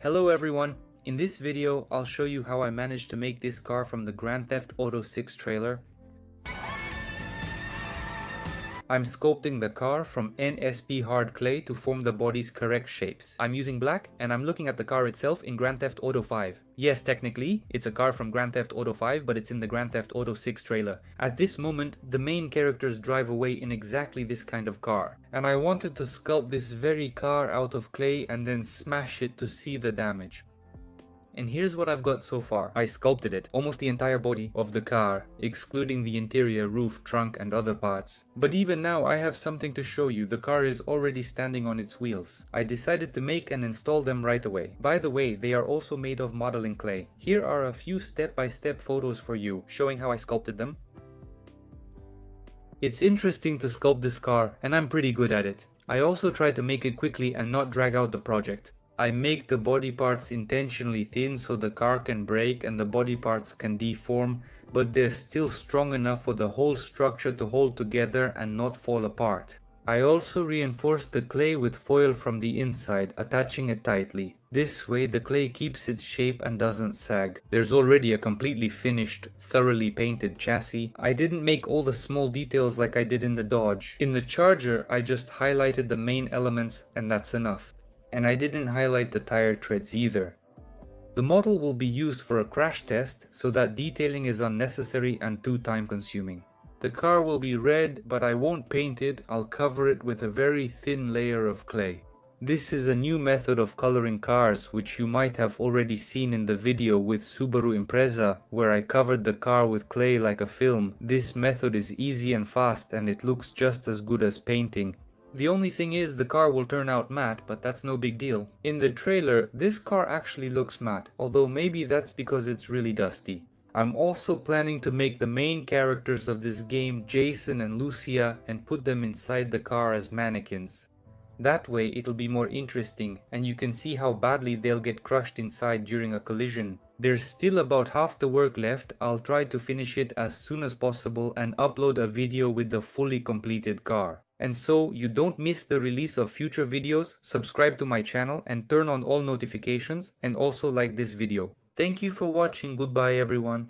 Hello everyone, in this video I'll show you how I managed to make this car from the Grand Theft Auto 6 trailer. I'm sculpting the car from NSP hard clay to form the body's correct shapes. I'm using black and I'm looking at the car itself in Grand Theft Auto 5. Yes, technically, it's a car from Grand Theft Auto 5, but it's in the Grand Theft Auto 6 trailer. At this moment, the main characters drive away in exactly this kind of car. And I wanted to sculpt this very car out of clay and then smash it to see the damage. And here's what I've got so far. I sculpted it, almost the entire body of the car, excluding the interior, roof, trunk and other parts. But even now I have something to show you. The car is already standing on its wheels. I decided to make and install them right away. By the way, they are also made of modeling clay. Here are a few step-by-step photos for you, showing how I sculpted them. It's interesting to sculpt this car, and I'm pretty good at it. I also try to make it quickly and not drag out the project. I make the body parts intentionally thin so the car can break and the body parts can deform, but they're still strong enough for the whole structure to hold together and not fall apart. I also reinforce the clay with foil from the inside, attaching it tightly. This way the clay keeps its shape and doesn't sag. There's already a completely finished, thoroughly painted chassis. I didn't make all the small details like I did in the Dodge. In the Charger, I just highlighted the main elements and that's enough. And I didn't highlight the tire treads either. The model will be used for a crash test, so that detailing is unnecessary and too time consuming. The car will be red, but I won't paint it, I'll cover it with a very thin layer of clay. This is a new method of coloring cars, which you might have already seen in the video with Subaru Impreza, where I covered the car with clay like a film. This method is easy and fast and it looks just as good as painting. The only thing is the car will turn out matte, but that's no big deal. In the trailer, this car actually looks matte, although maybe that's because it's really dusty. I'm also planning to make the main characters of this game Jason and Lucia and put them inside the car as mannequins. That way it'll be more interesting and you can see how badly they'll get crushed inside during a collision. There's still about half the work left. I'll try to finish it as soon as possible and upload a video with the fully completed car. And so you don't miss the release of future videos, subscribe to my channel and turn on all notifications and also like this video. Thank you for watching. Goodbye everyone.